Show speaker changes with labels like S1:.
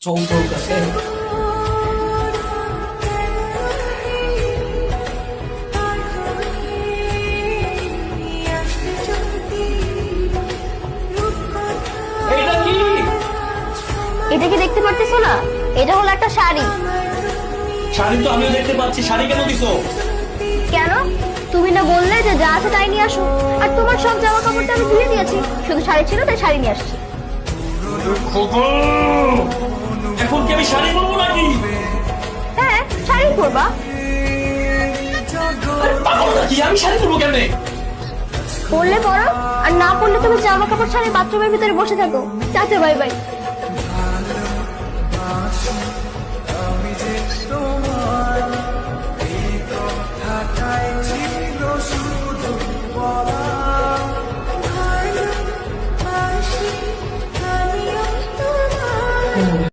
S1: চলতেছে। এটা কি?
S2: এটা কি দেখতে পারতেছো না? এটা হলো একটা শাড়ি।
S1: শাড়ি তো আমিও দেখতে পাচ্ছি, শাড়ি কেন দিছো?
S2: কেন? তুমি না বললে যে যা আছে তাই নিয়ে আসো, আর তোমার সব জামা কাপড় তো আমি ধুয়ে দিয়েছি, শুধু শাড়ি ছিল তাই শাড়ি নিয়ে আসছি।
S1: এখন কি আমি শাড়ি পরবো নাকি?
S2: হ্যাঁ, শাড়ি পরবা।
S1: আরে পাগল নাকি, আমি শাড়ি পরবো কেমনে?
S2: পরলে পরো, আর না পরলে তুমি জামা কাপড় ছাড়াই বাথরুমের ভিতরে বসে থাকো। চাচা বাই বাই।